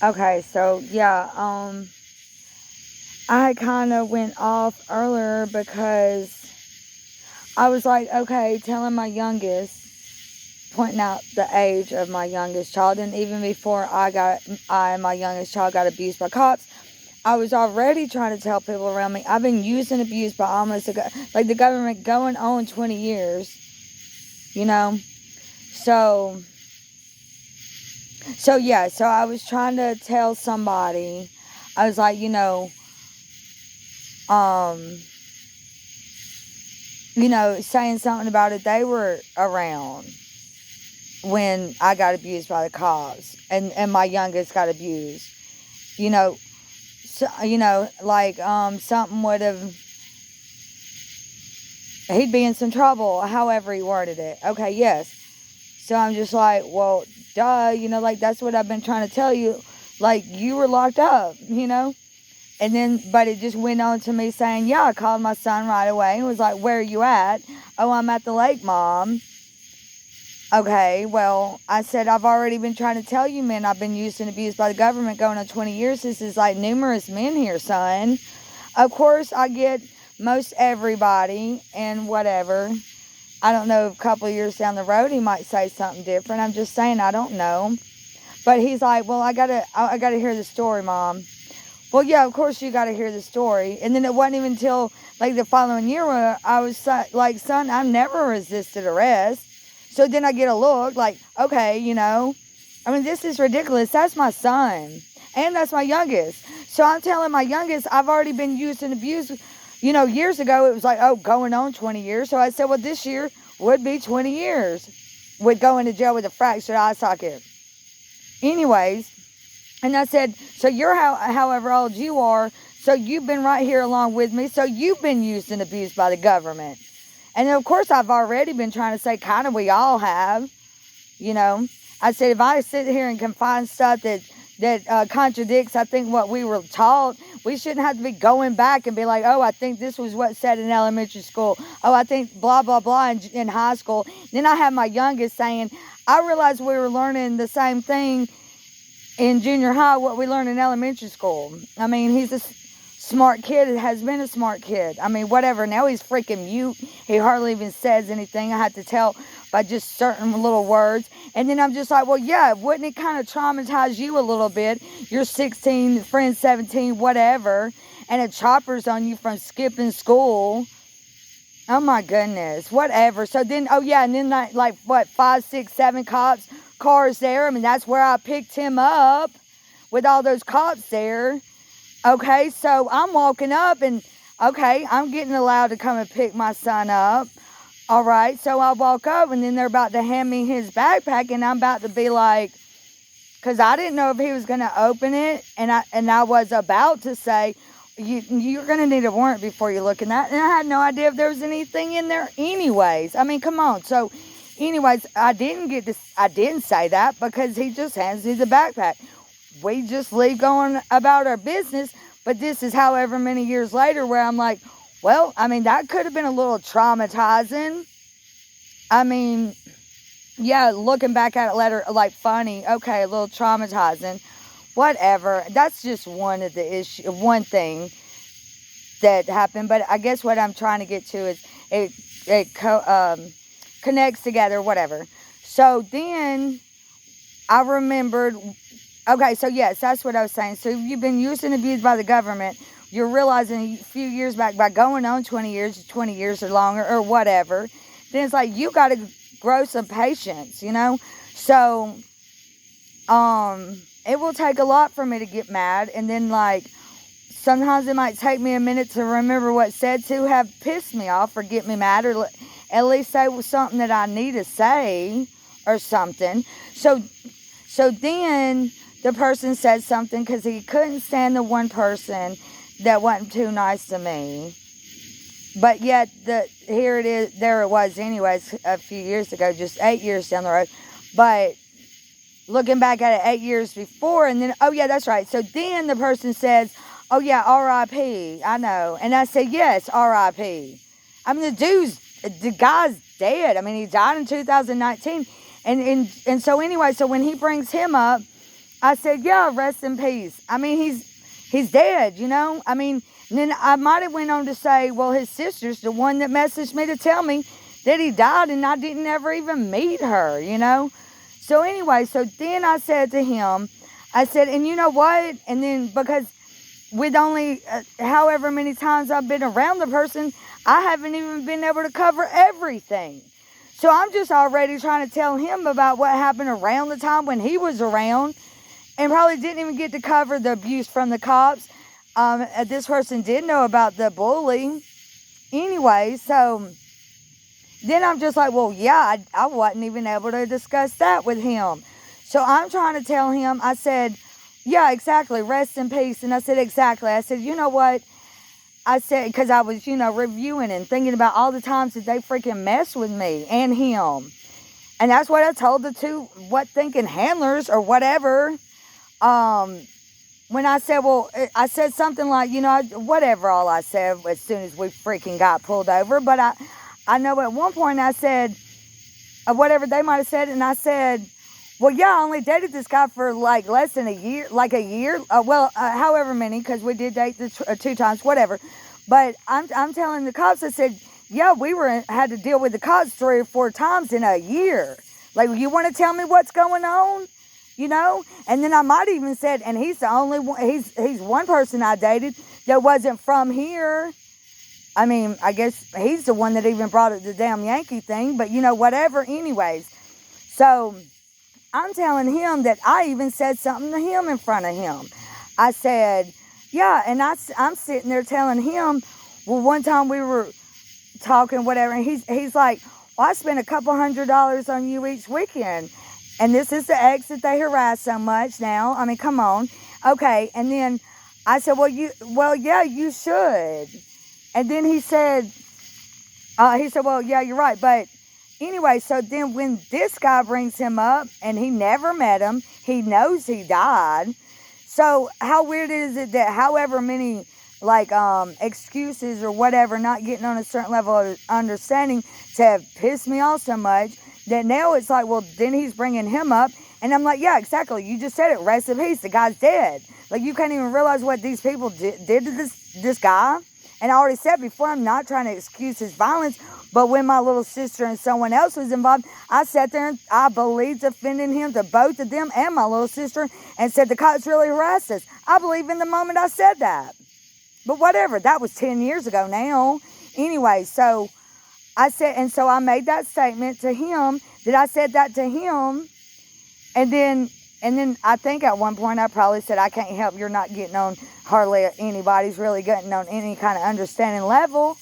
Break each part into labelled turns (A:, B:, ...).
A: Okay, so yeah, I kind of went off earlier because I was like, okay, telling my youngest, pointing out the age of my youngest child, and even before I and my youngest child got abused by cops, I was already trying to tell people around me, I've been used and abused by almost, like the government going on 20 years, you know? So yeah, so I was trying to tell somebody, I was like, um, saying something about it. They were around when I got abused by the cops, and my youngest got abused. You know, so, like something would have, he'd be in some trouble. However he worded it. Okay, yes. So I'm just like, well, duh. Like that's what I've been trying to tell you. Like you were locked up. And then, but it just went on to me saying, yeah, I called my son right away and was like, where are you at? Oh, I'm at the lake, Mom. Okay, well, I said, I've already been trying to tell you, men, I've been used and abused by the government going on 20 years. This is like numerous men here, son. Of course, I get most everybody and whatever. I don't know, a couple of years down the road, he might say something different. I'm just saying, I don't know. But he's like, well, I gotta hear the story, Mom. Well, yeah, of course you gotta hear the story. And then it wasn't even until like the following year where I was like, son, I've never resisted arrest. So then I get a look like, okay, I mean, this is ridiculous. That's my son. And that's my youngest. So I'm telling my youngest, I've already been used and abused. Years ago, it was like, oh, going on 20 years. So I said, well, this year would be 20 years with going to jail with a fractured eye socket. Anyways, and I said, so you're however old you are, so you've been right here along with me, so you've been used and abused by the government. And of course, I've already been trying to say, kind of, we all have, I said, if I sit here and can find stuff that contradicts, I think, what we were taught, we shouldn't have to be going back and be like, oh, I think this was what's said in elementary school. Oh, I think blah, blah, blah in high school. Then I have my youngest saying, I realized we were learning the same thing in junior high what we learned in elementary school. I mean, he's a smart kid. Has been a smart kid. I mean, whatever. Now he's freaking mute. He hardly even says anything. I had to tell by just certain little words. And then I'm just like, well, yeah, wouldn't it kind of traumatize you a little bit? You're 16, friend's 17, whatever, and a chopper's on you from skipping school. Oh my goodness, whatever. So then, oh yeah, and then like what, 5, 6, 7 cars there. I mean, that's where I picked him up with all those cops there. Okay, so I'm walking up and, okay, I'm getting allowed to come and pick my son up. All right, so I walk up and then they're about to hand me his backpack and I'm about to be like, because I didn't know if he was going to open it. And I was about to say, you're going to need a warrant before you look in that. And I had no idea if there was anything in there anyways. I mean, come on. So anyways, I didn't say that because he just hands me the backpack. We just leave going about our business. But this is however many years later where I'm like, well, I mean, that could have been a little traumatizing. I mean, yeah, looking back at it later, like funny. Okay, a little traumatizing. Whatever. That's just one thing that happened. But I guess what I'm trying to get to is it connects together, whatever. So then I remembered, okay, so yes, that's what I was saying. So if you've been used and abused by the government, you're realizing a few years back, by going on 20 years or longer or whatever, then it's like you got to grow some patience, So it will take a lot for me to get mad. And then like sometimes it might take me a minute to remember what said to have pissed me off or get me mad, or at least say something that I need to say or something. So then the person said something because he couldn't stand the one person that wasn't too nice to me. But yet, there it was anyways, a few years ago, just 8 years down the road. But looking back at it 8 years before, and then, oh yeah, that's right. So then the person says, oh yeah, R.I.P., I know. And I said, yes, R.I.P. I mean, the guy's dead. I mean, he died in 2019. And so anyway, so when he brings him up, I said, yeah, rest in peace. I mean, he's dead, you know? I mean, and then I might have went on to say, well, his sister's the one that messaged me to tell me that he died, and I didn't ever even meet her, you know? So anyway, so then I said to him, I said, and you know what? And then because with only however many times I've been around the person, I haven't even been able to cover everything. So I'm just already trying to tell him about what happened around the time when he was around, and probably didn't even get to cover the abuse from the cops. This person did know about the bully. Anyway, so then I'm just like, well, yeah, I wasn't even able to discuss that with him. So I'm trying to tell him, I said, yeah, exactly, rest in peace. And I said, exactly. I said, you know what? I said, because I was, reviewing and thinking about all the times that they freaking messed with me and him. And that's what I told the two, thinking handlers or whatever. When I said, well, I said something like, whatever all I said as soon as we freaking got pulled over. But I know at one point I said, whatever they might have said, and I said, well, yeah, I only dated this guy for like less than a year, however many, because we did date 2 times, whatever. But I'm telling the cops, I said, yeah, had to deal with the cops 3 or 4 times in a year. Like, you want to tell me what's going on? And then I might even said, and he's the only one, he's one person I dated that wasn't from here. I mean, I guess he's the one that even brought up the damn Yankee thing, but whatever. Anyways, so I'm telling him that I even said something to him in front of him. I said, yeah, and I'm sitting there telling him, well, one time we were talking, whatever, and he's like, well, I spent $200 on you each weekend. And this is the ex that they harass so much now. I mean, come on. Okay, and then I said, well, yeah, you should. And then he said, well, yeah, you're right. But anyway, so then when this guy brings him up, and he never met him, he knows he died. So how weird is it that however many, excuses or whatever, not getting on a certain level of understanding to have pissed me off so much, that now it's like, well, then he's bringing him up. And I'm like, yeah, exactly. You just said it. Rest in peace. The guy's dead. Like, you can't even realize what these people did to this guy. And I already said before, I'm not trying to excuse his violence. But when my little sister and someone else was involved, I sat there and I believed defending him to both of them and my little sister and said the cops really harassed us. I believe in the moment I said that. But whatever. That was 10 years ago now. Anyway, so I said, and so I made that statement to him, that I said that to him, and then I think at one point I probably said, I can't help you're not getting on, hardly anybody's really getting on any kind of understanding level.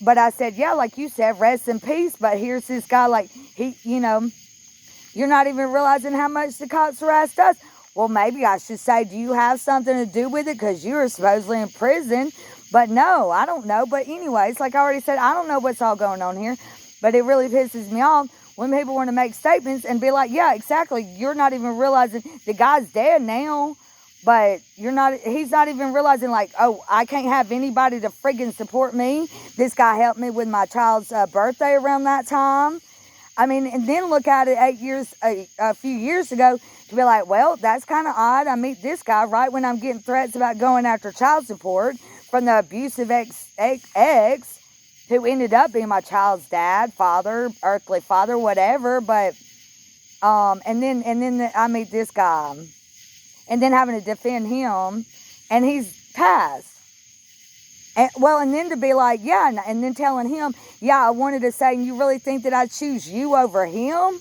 A: But I said, yeah, like you said, rest in peace, but here's this guy, like, you're not even realizing how much the cops harassed us. Well, maybe I should say, do you have something to do with it? Because you were supposedly in prison. But no, I don't know. But anyways, like I already said, I don't know what's all going on here. But it really pisses me off when people want to make statements and be like, yeah, exactly. You're not even realizing the guy's dead now. But he's not even realizing, like, oh, I can't have anybody to friggin' support me. This guy helped me with my child's birthday around that time. I mean, and then look at it a few years ago to be like, well, that's kind of odd. I meet this guy right when I'm getting threats about going after child support from the abusive ex who ended up being my child's dad, father, earthly father, whatever. But and then I meet this guy, and then having to defend him, and he's passed. And then to be like, yeah, and then telling him, yeah, I wanted to say, you really think that I'd choose you over him?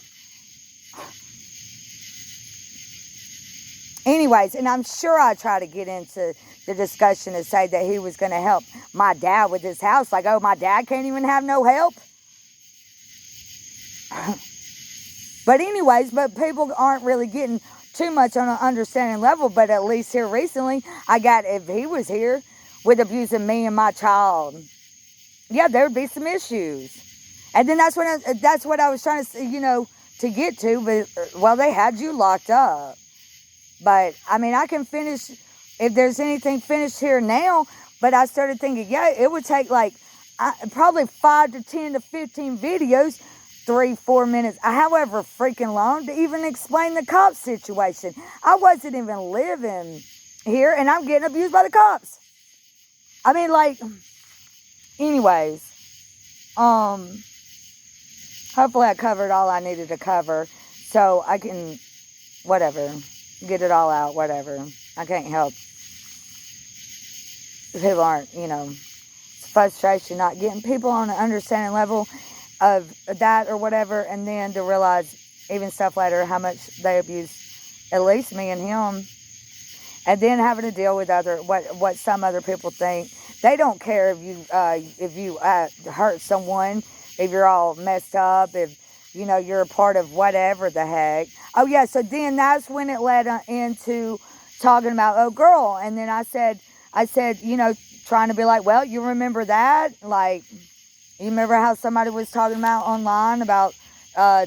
A: Anyways, and I'm sure I try to get into the discussion to say that he was going to help my dad with his house. Like, oh, my dad can't even have no help? But anyways, but people aren't really getting too much on an understanding level. But at least here recently, if he was here with abusing me and my child, yeah, there would be some issues. And then that's what I was trying to, to get to. But, well, they had you locked up. But, I mean, I can finish, if there's anything finished here now, but I started thinking, yeah, it would take, probably 5 to 10 to 15 videos 3-4 minutes, however freaking long, to even explain the cops situation. I wasn't even living here, and I'm getting abused by the cops. I mean, like, anyways, hopefully I covered all I needed to cover, so I can, whatever, get it all out, whatever. I can't help. People aren't, it's frustration not getting people on an understanding level of that or whatever, and then to realize even stuff later how much they abuse at least me and him, and then having to deal with what some other people think. They don't care if you hurt someone, if you're all messed up, if you're a part of whatever the heck. Oh yeah, so then that's when it led into talking about, oh girl, and then I said trying to be like, well, you remember that, like, you remember how somebody was talking about online about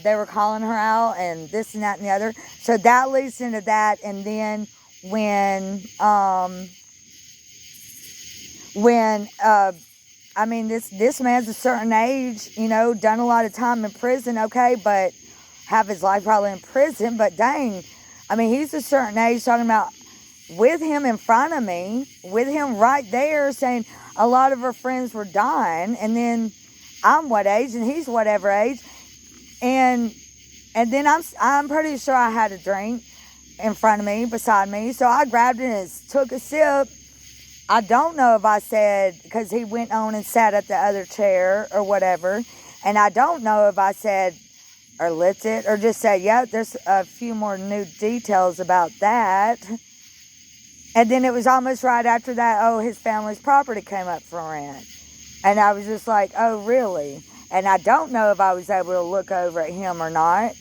A: they were calling her out and this and that and the other. So that leads into that. And then when I mean, this man's a certain age, done a lot of time in prison, okay, but have his life probably in prison, but dang, I mean, he's a certain age, talking about with him in front of me, with him right there, saying a lot of her friends were dying, and then I'm what age and he's whatever age, and then I'm pretty sure I had a drink in front of me, beside me, so I grabbed it and took a sip. I don't know if I said, because he went on and sat at the other chair or whatever, and I don't know if I said or licked it or just said, yeah, there's a few more new details about that. And then it was almost right after that, oh, his family's property came up for rent. And I was just like, oh, really? And I don't know if I was able to look over at him or not.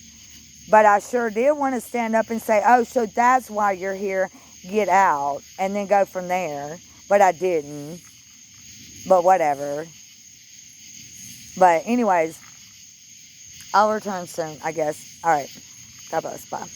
A: But I sure did want to stand up and say, oh, so that's why you're here. Get out. And then go from there. But I didn't. But whatever. But anyways, I'll return soon, I guess. All right. God bless. Bye.